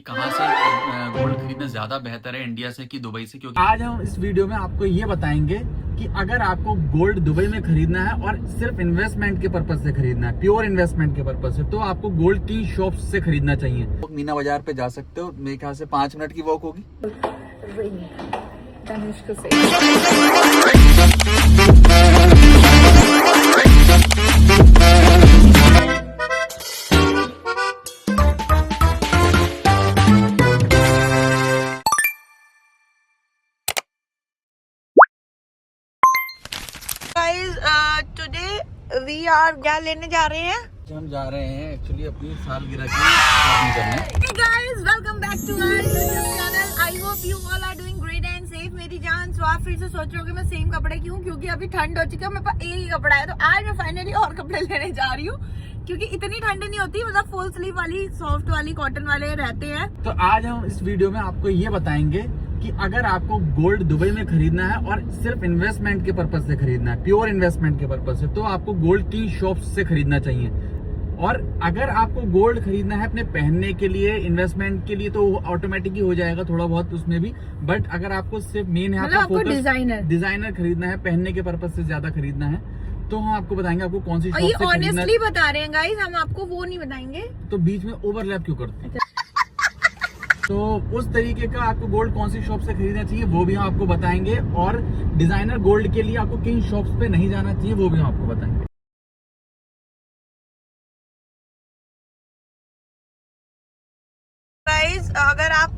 कहाँ से गोल्ड खरीदना ज्यादा बेहतर है इंडिया से कि दुबई से? क्योंकि आज हम इस वीडियो में आपको ये बताएंगे कि अगर आपको गोल्ड दुबई में खरीदना है और सिर्फ इन्वेस्टमेंट के पर्पज से खरीदना है, प्योर इन्वेस्टमेंट के पर्पज से, तो आपको गोल्ड की शॉप से खरीदना चाहिए। मीना बाजार पे जा सकते हो, मेरे ख्याल से 5 मिनट की वॉक होगी। टुडे वी आर क्या लेने जा रहे हैं? हम जा रहे हैं एक्चुअली अपनी सालगिरह की शॉपिंग करने। Hey guys, welcome back to our YouTube channel. I hope you all are doing great and safe. मेरी जान, तो आप फिर से सोच रहे हो कि मैं सेम कपड़े क्यों? क्योंकि अभी ठंड हो चुकी है, मेरे पास एक ही कपड़ा है। तो आज मैं फाइनली और कपड़े लेने जा रही हूँ क्योंकि इतनी ठंड नहीं होती, मतलब फुल स्लीव वाली, सॉफ्ट वाली, कॉटन वाले रहते हैं। तो आज हम इस वीडियो में आपको ये बताएंगे कि अगर आपको गोल्ड दुबई में खरीदना है और सिर्फ इन्वेस्टमेंट के पर्पज से खरीदना है, प्योर इन्वेस्टमेंट के पर्पज से, तो आपको गोल्ड की शॉप से खरीदना चाहिए। और अगर आपको गोल्ड खरीदना है अपने पहनने के लिए, इन्वेस्टमेंट के लिए, तो ऑटोमेटिक ही हो जाएगा थोड़ा बहुत उसमें भी। बट अगर आपको सिर्फ मेन है आपका फोकस डिजाइनर खरीदना है, पहनने के पर्पज से ज्यादा खरीदना है, तो हम आपको बताएंगे आपको कौन सी शॉप से खरीदना है। ऑनेस्टली बता रहे हैं गाइस, हम आपको वो नहीं बताएंगे तो बीच में ओवरलैप क्यों करते हैं। तो उस तरीके का आपको गोल्ड कौन सी शॉप से खरीदना चाहिए वो भी हम आपको बताएंगे, और डिजाइनर गोल्ड के लिए आपको किन शॉप्स पे नहीं जाना चाहिए वो भी हम आपको बताएंगे। गाइस, अगर आप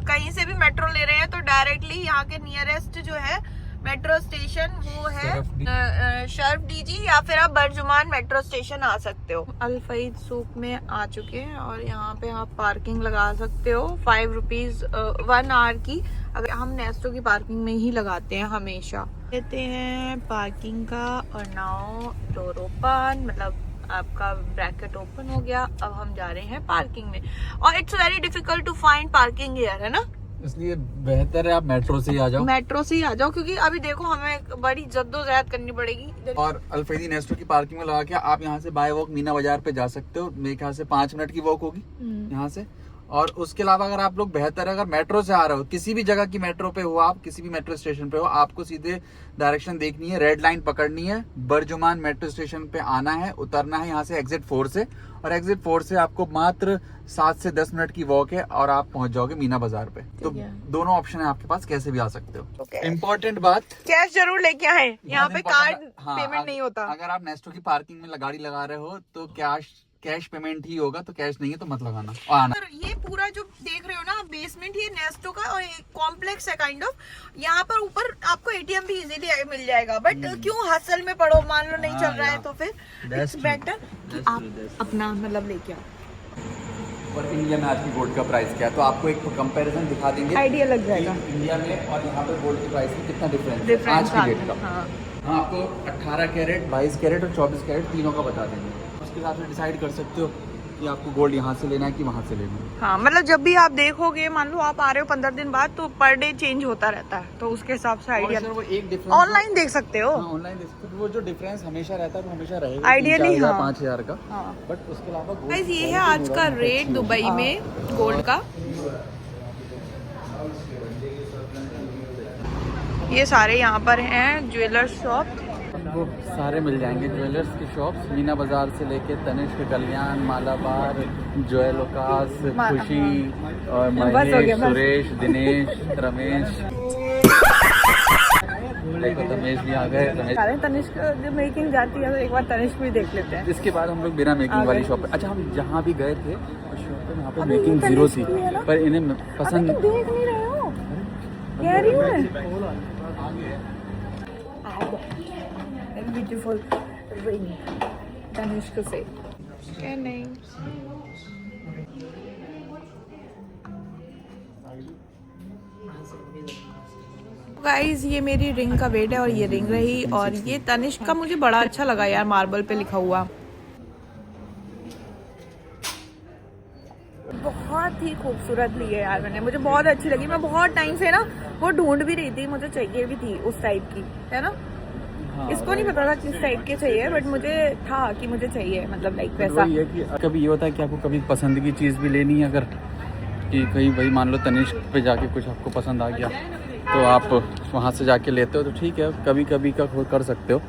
कहीं से भी मेट्रो ले रहे हैं तो डायरेक्टली यहाँ के नियरेस्ट जो है मेट्रो स्टेशन वो है शर्फ डीजी, या फिर आप बर्जुमान मेट्रो स्टेशन आ सकते हो। अल फईद सूक में आ चुके हैं और यहाँ पे आप पार्किंग लगा सकते हो 5 रुपीज 1 आवर की। अगर हम नेस्टो की पार्किंग में ही लगाते हैं हमेशा, लेते हैं पार्किंग का। और नाउ डोर ओपन, मतलब आपका ब्रैकेट ओपन हो गया। अब हम जा रहे हैं पार्किंग में, और it's very difficult to find parking here, है ना? इसलिए बेहतर है आप मेट्रो से ही आ जाओ। मेट्रो से ही आ जाओ, क्योंकि अभी देखो हमें बड़ी जद्दोजहद करनी पड़ेगी। और अल्फैदी नेस्टो की पार्किंग में लगा के आप यहाँ से बाय वॉक मीना बाजार पे जा सकते हो। मेरे ख्याल से 5 मिनट की वॉक होगी यहाँ से। और उसके अलावा अगर आप लोग बेहतर है, अगर मेट्रो से आ रहे हो, किसी भी जगह की मेट्रो पे हो, आप किसी भी मेट्रो स्टेशन पे हो, आपको सीधे डायरेक्शन देखनी है, रेड लाइन पकड़नी है, बर्जुमान मेट्रो स्टेशन पे आना है, उतरना है यहाँ से एग्जिट 4 से, और एग्जिट 4 से आपको मात्र 7 से 10 मिनट की वॉक है और आप पहुंच जाओगे मीना बाजार पे। तो दोनों ऑप्शन है आपके पास, कैसे भी आ सकते हो। इम्पोर्टेंट बात, कैश जरूर लेके आए, यहाँ पे कार्ड पेमेंट नहीं होता। अगर आप नेस्टो की पार्किंग में गाड़ी लगा रहे हो तो कैश पेमेंट ही होगा, तो कैश नहीं है तो मत लगाना। आना ये पूरा जो देख रहे हो ना बेसमेंट, ये नेस्टो का और एक कॉम्प्लेक्स है काइंड ऑफ। यहाँ पर ऊपर आपको एटीएम भी इजीली मिल जाएगा, बट क्यों हसल में पड़ो, मान लो नहीं चल रहा है तो फिर इट्स बेटर कि आप अपना मतलब लेके आओ। और इंडिया में आज की गोल्ड का प्राइस क्या है, तो आपको एक कंपैरिजन दिखा देंगे, आइडिया लग जाएगा इंडिया में और यहाँ पर गोल्ड के प्राइस में कितना डिफरेंस है आज की डेट का। हम आपको 18 कैरेट, 22 कैरेट और 24 कैरेट तीनों का बता देंगे। उसके हिसाब से डिसाइड कर सकते हो कि आपको गोल्ड यहाँ से लेना है कि वहाँ से लेना है। हाँ, मतलब जब भी आप देखोगे, मान लो आप आ रहे हो 15 दिन बाद, तो पर डे चेंज होता रहता है, तो उसके हिसाब से आइडिया वो एक डिफरेंस ऑनलाइन देख सकते हो। ऑनलाइन देख सकते हो, वो जो डिफरेंस हमेशा रहता है वो हमेशा रहेगा, आइडियली 5,000 का। बट उसके अलावा गाइस, ये है आज का रेट दुबई में गोल्ड का। ये सारे यहाँ पर हैं ज्वेलर्स शॉप, वो सारे मिल जाएंगे ज्वेलर्स की शॉप्स, मीना बाजार से लेके तनिष्क, कल्याण, मालाबार, जोएलुकास, खुशी और महेश, सुरेश, दिनेश, रमेश। देखो तमेश भी आ गए। तनिष्क जो मेकिंग जाती है तो एक बार तनिष्क भी देख लेते हैं। इसके बाद हम लोग बिना मेकिंग वाली शॉप पे, अच्छा हम जहाँ भी गए थे उस शॉप पे, वहाँ पे मेकिंग 0 थी, पर इन्हें पसंद। देख नहीं रहे हो, कह रही हूँ ब्यूटीफुल रिंग तनिष्क से, क्या नहीं। गाइस, ये मेरी रिंग का वेट है और ये रिंग रही, और ये तनिष्क का मुझे बड़ा अच्छा लगा यार, मार्बल पे लिखा हुआ, बहुत ही खूबसूरत ली है यार मैंने, मुझे बहुत अच्छी लगी। मैं बहुत टाइम से ना वो ढूंढ भी रही थी, मुझे चाहिए भी थी उस टाइप की, है ना। इसको नहीं पता था किस टाइप के चाहिए, बट मुझे था कि मुझे चाहिए, मतलब लाइक वैसा। ये कि कभी ये होता है कि आपको कभी पसंद की चीज भी लेनी है, अगर कि कहीं भाई मान लो तनिष्क पे जाके कुछ आपको पसंद आ गया तो आप वहाँ से जाके लेते हो, तो ठीक है, कभी कभी का कर सकते हो।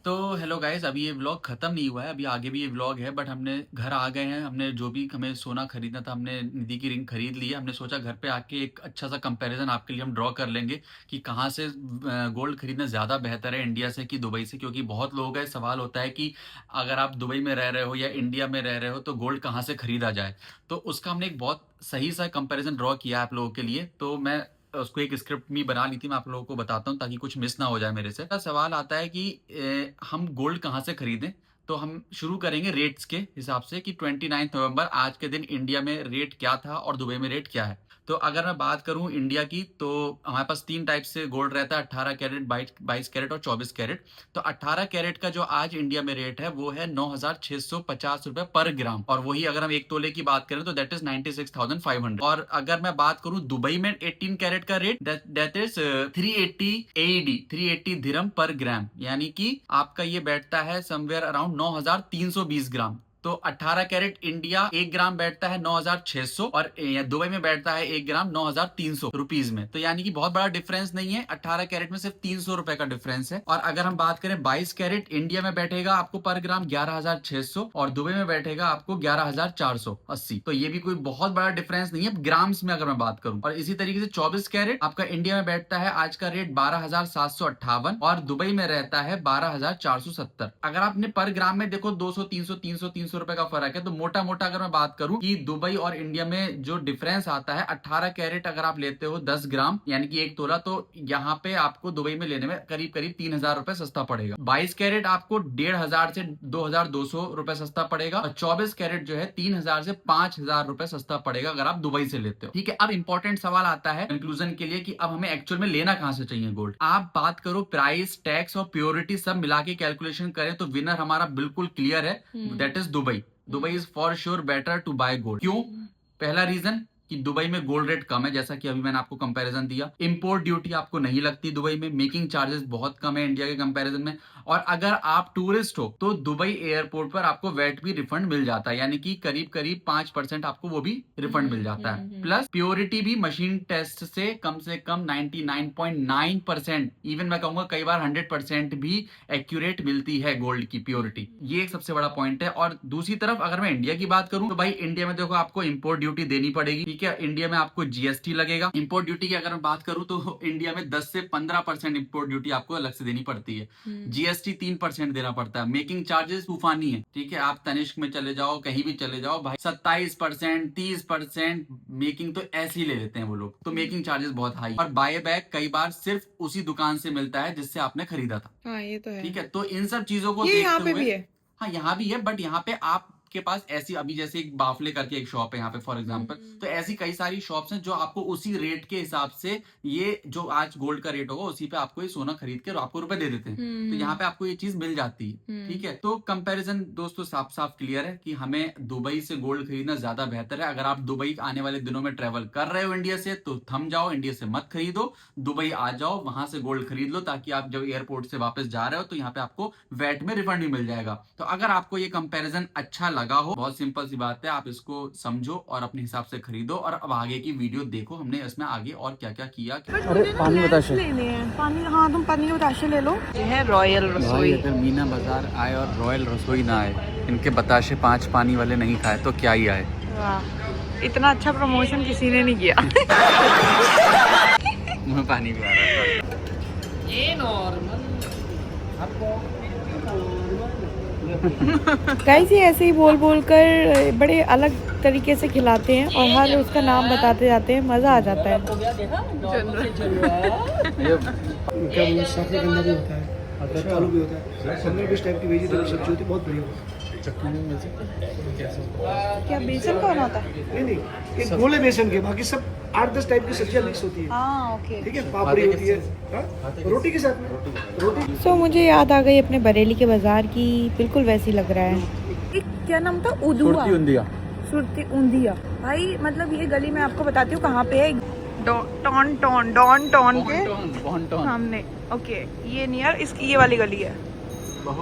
तो हेलो गाइस, अभी ये व्लॉग खत्म नहीं हुआ है, अभी आगे भी ये व्लॉग है, बट हमने घर आ गए हैं। हमने जो भी हमें सोना खरीदना था, हमने निधि की रिंग खरीद ली है। हमने सोचा घर पे आके एक अच्छा सा कंपैरिजन आपके लिए हम ड्रॉ कर लेंगे कि कहाँ से गोल्ड खरीदना ज़्यादा बेहतर है, इंडिया से कि दुबई से। क्योंकि बहुत लोगों का सवाल होता है कि अगर आप दुबई में रह रहे हो या इंडिया में रह रहे हो तो गोल्ड कहाँ से खरीदा जाए। तो उसका हमने एक बहुत सही सा कंपेरिजन ड्रॉ किया है आप लोगों के लिए। तो मैं उसको एक स्क्रिप्ट में बना ली थी, मैं आप लोगों को बताता हूँ ताकि कुछ मिस ना हो जाए मेरे से। सवाल आता है कि हम गोल्ड कहाँ से खरीदें। तो हम शुरू करेंगे रेट्स के हिसाब से कि 29 नवंबर आज के दिन इंडिया में रेट क्या था और दुबई में रेट क्या है। तो अगर मैं बात करूं इंडिया की, तो हमारे पास 3 टाइप से गोल्ड रहता है, 18 कैरेट, 22 कैरेट और 24 कैरेट। तो 18 कैरेट का जो आज इंडिया में रेट है वो है 9,650 रुपए पर ग्राम, और वही अगर हम 1 तोले की बात करें तो दैट इज 96,500। और अगर मैं बात करूं दुबई में 18 कैरेट का रेट, दैट इज 380 AED, 380 दिरहम पर ग्राम, यानी कि आपका ये बैठता है समवेयर अराउंड 9,320 ग्राम। तो 18 कैरेट इंडिया 1 ग्राम बैठता है 9,600, और दुबई में बैठता है 1 ग्राम 9,300 रुपीज में। तो यानी कि बहुत बड़ा डिफरेंस नहीं है, 18 कैरेट में सिर्फ 300 रुपए का डिफरेंस है। और अगर हम बात करें 22 कैरेट, इंडिया में बैठेगा आपको पर ग्राम 11,600 और दुबई में बैठेगा आपको 11,480। तो ये भी कोई बहुत बड़ा डिफरेंस नहीं है ग्राम्स में अगर मैं बात करूं। और इसी तरीके से 24 कैरेट आपका इंडिया में बैठता है आज का रेट 12,758 और दुबई में रहता है 12,470। अगर आपने पर ग्राम में देखो 200 300 रुपए का फर्क है। तो मोटा मोटा अगर मैं बात करूं कि दुबई और इंडिया में जो डिफरेंस आता है, 18 कैरेट अगर आप लेते हो 10 ग्राम यानी कि 1 तोला, तो यहाँ पे आपको दुबई में लेने में करीब करीब 3,000 रुपए सस्ता पड़ेगा। 22 कैरेट आपको 1,500 से 2,200 रुपए सस्ता पड़ेगा, और 24 कैरेट जो है 3,000 से 5,000 रुपए सस्ता पड़ेगा अगर आप दुबई से लेते हो। ठीक है, अब इंपॉर्टेंट सवाल आता है कंक्लूजन के लिए कि अब हमें एक्चुअल में लेना कहां से चाहिए गोल्ड। आप बात करो प्राइस, टैक्स और प्योरिटी सब मिला के कैलकुलेशन करें तो विनर हमारा बिल्कुल क्लियर है, that is Dubai. Dubai is for sure better to buy gold. क्यों? पहला रीजन कि दुबई में गोल्ड रेट कम है, जैसा कि अभी मैंने आपको कंपैरिजन दिया। इंपोर्ट ड्यूटी आपको नहीं लगती दुबई में, मेकिंग चार्जेस बहुत कम है इंडिया के कंपैरिजन में। और अगर आप टूरिस्ट हो तो दुबई एयरपोर्ट पर आपको वेट भी रिफंड मिल जाता है, यानी कि करीब करीब 5% आपको वो भी रिफंड मिल जाता है। प्लस प्योरिटी भी मशीन टेस्ट से कम 99.9%, इवन मैं कहूंगा कई बार 100% भी एक्यूरेट मिलती है गोल्ड की प्योरिटी। ये एक सबसे बड़ा पॉइंट है। और दूसरी तरफ अगर मैं इंडिया की बात करूं तो भाई इंडिया में देखो आपको इंपोर्ट ड्यूटी देनी पड़ेगी। ठीक है, इंडिया में आपको जीएसटी लगेगा। इंपोर्ट ड्यूटी की अगर मैं बात करूं तो इंडिया में 10 से 15% इंपोर्ट ड्यूटी आपको अलग से देनी पड़ती है। जीएसटी 3% देना पड़ता है। मेकिंग चार्जेस तूफानी है। ठीक है, आप तनिष्क में चले जाओ, कहीं भी चले जाओ भाई, 27% 30% मेकिंग तो ऐसे ही ले लेते हैं वो लोग। तो मेकिंग चार्जेस बहुत हाई। और बाय बैक कई बार सिर्फ उसी दुकान से मिलता है जिससे आपने खरीदा था। हाँ, ये तो है। ठीक है, तो इन सब चीजों को ये यहाँ देखते पे हुए, भी है। हाँ यहाँ भी है, बट यहाँ पे आपके पास ऐसी, अभी जैसे एक बाफले करके एक शॉप है यहाँ पे फॉर एग्जांपल, तो ऐसी कई सारी शॉप्स हैं जो आपको उसी रेट के हिसाब से, ये जो आज गोल्ड का रेट होगा उसी पे आपको ये सोना खरीद के आपको रुपए दे देते हैं। तो यहाँ पे आपको ये चीज मिल जाती है। ठीक है, तो कंपैरिजन दोस्तों साफ साफ क्लियर है कि हमें दुबई से गोल्ड खरीदना ज्यादा बेहतर है। अगर आप दुबई आने वाले दिनों में ट्रेवल कर रहे हो इंडिया से तो थम जाओ, इंडिया से मत खरीदो, दुबई आ जाओ, वहां से गोल्ड खरीद लो, ताकि आप जब एयरपोर्ट से वापस जा रहे हो तो यहाँ पे आपको वैट में रिफंड भी मिल जाएगा। तो अगर आपको ये कंपैरिजन अच्छा लगा हो, बहुत सिंपल सी बात है, आप इसको समझो और अपने हिसाब से खरीदो। और अब आगे की वीडियो देखो हमने इसमें आगे और क्या क्या किया। अरे पानी बताशे लेने हैं पानी। हाँ, तुम पानी के बताशे ले लो। ये है रॉयल रसोई। अगर मीना बाजार आए और रॉयल रसोई ना आए, इनके बताशे 5 पानी वाले नहीं खाए तो क्या ही आए। वाह, इतना अच्छा प्रमोशन किसी ने नहीं किया। मुँह पानी भी आ रहा है। ये नॉर्मल गाइस, ये ऐसे ही बोल बोल कर बड़े अलग तरीके से खिलाते हैं और हर उसका नाम बताते जाते हैं, मजा आ जाता है। ये सफेद गंदा भी होता है, आलू भी होता है, सब में भी इस टाइप की वेजिटेबल सब्जी होती है, बहुत बढ़िया होती है। क्या बेसन का बना होता है? नहीं, एक गोले बेसन के, बाकी सब 8-10 टाइप की सब्जियां मिक्स होती है। हाँ, ओके। ठीक है, पापड़ी होती है, हाँ? रोटी के साथ में रोटी। सो मुझे याद आ गई अपने बरेली के बाजार की, बिल्कुल वैसी लग रहा है। क्या नाम था? उदुआ, सुरती उंदिया। भाई मतलब ये गली मैं आपको बताती हूँ कहाँ पे है। डॉन टॉन के सामने। ओके, ये नियर इसकी ये वाली गली है। वो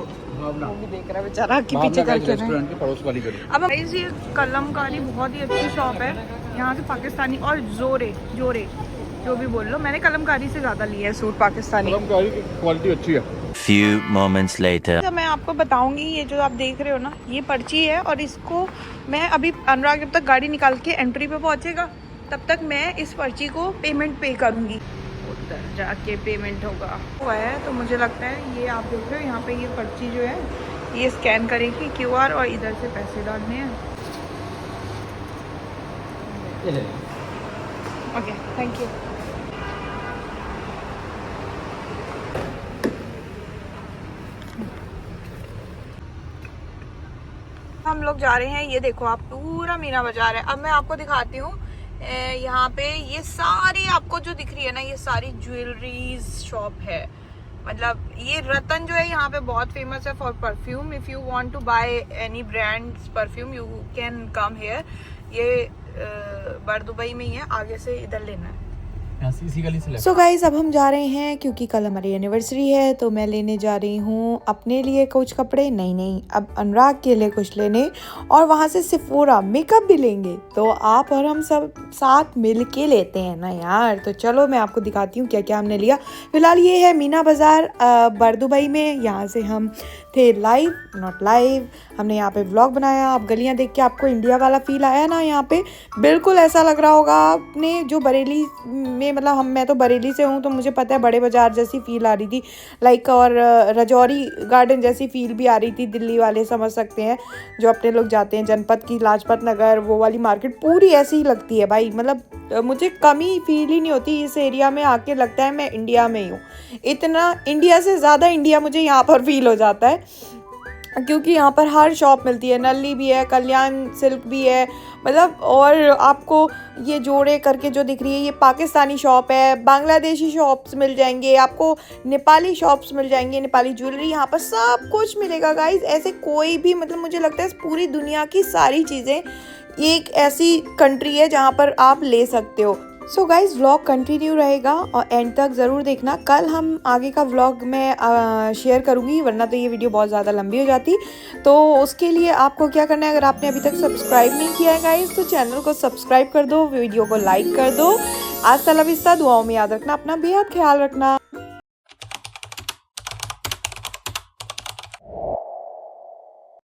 भी देख रहा है बेचारा कि पीछे करके रेस्टोरेंट के पड़ोस वाली गली। अब ये कलमकारी बहुत ही अच्छी शॉप है। यहाँ के पाकिस्तानी, और जोरे जो भी बोल लो, मैंने कलमकारी से ज़्यादा लिया है सूट पाकिस्तानी। कलमकारी की क्वालिटी अच्छी है। Few moments later. तो मैं आपको बताऊंगी, ये जो आप देख रहे हो ना, ये पर्ची है, और इसको मैं अभी अनुराग जब तक गाड़ी निकाल के एंट्री पे पहुंचेगा तब तक मैं इस पर्ची को पेमेंट पे करूंगी, उधर जाके पेमेंट होगा हुआ है। तो मुझे लगता है ये आप देख रहे हो यहाँ पे ये पर्ची जो है ये स्कैन करेगी QR और इधर से पैसे डालने हैं। Okay, thank you. हम लोग जा रहे हैं, ये देखो आप, पूरा मीना बाजार है। अब मैं आपको दिखाती हूँ यहाँ पे ये सारी आपको जो दिख रही है ना, ये सारी ज्वेलरीज शॉप है। मतलब ये रतन जो है यहाँ पे बहुत फेमस है for perfume. If you want to buy any brands perfume you can come here. ये बरदुबई में ही है, आगे से इधर लेना है। सो गाइज अब हम जा रहे हैं क्योंकि कल हमारी एनिवर्सरी है, तो मैं लेने जा रही हूँ अपने लिए कुछ कपड़े, नहीं अब अनुराग के लिए कुछ लेने, और वहाँ से सिफोरा मेकअप भी लेंगे। तो आप और हम सब साथ मिल के लेते हैं ना यार। तो चलो मैं आपको दिखाती हूँ क्या क्या हमने लिया। फिलहाल ये है मीना बाज़ार बरदुबई में, यहाँ से हम थे लाइव, नॉट लाइव, हमने यहाँ पे व्लॉग बनाया। आप गलियाँ देख के आपको इंडिया वाला फील आया ना, यहाँ पे बिल्कुल ऐसा लग रहा होगा आपने जो बरेली में, मतलब मैं तो बरेली से हूँ तो मुझे पता है बड़े बाजार जैसी फील आ रही थी लाइक, और रजौरी गार्डन जैसी फील भी आ रही थी। दिल्ली वाले समझ सकते हैं जो अपने लोग जाते हैं जनपद की, लाजपत नगर, वो वाली मार्केट पूरी ऐसी ही लगती है भाई। मतलब मुझे कमी फील ही नहीं होती इस एरिया में आके, लगता है मैं इंडिया में ही हूँ। इतना इंडिया से ज़्यादा इंडिया मुझे यहाँ पर फील हो जाता है, क्योंकि यहाँ पर हर शॉप मिलती है। नल्ली भी है, कल्याण सिल्क भी है, मतलब, और आपको ये जोड़े करके जो दिख रही है ये पाकिस्तानी शॉप है। बांग्लादेशी शॉप्स मिल जाएंगे आपको, नेपाली शॉप्स मिल जाएंगे, नेपाली ज्वेलरी, यहाँ पर सब कुछ मिलेगा गाइज। ऐसे कोई भी, मतलब मुझे लगता है पूरी दुनिया की सारी चीज़ें एक ऐसी कंट्री है जहाँ पर आप ले सकते हो। सो गाइज व्लॉग कंटिन्यू रहेगा और एंड तक ज़रूर देखना। कल हम आगे का व्लॉग में शेयर करूँगी, वरना तो ये वीडियो बहुत ज़्यादा लंबी हो जाती। तो उसके लिए आपको क्या करना है, अगर आपने अभी तक सब्सक्राइब नहीं किया है गाइज तो चैनल को सब्सक्राइब कर दो, वीडियो को लाइक कर दो। आज तला विस्ता, दुआओं में याद रखना, अपना बेहद ख्याल रखना।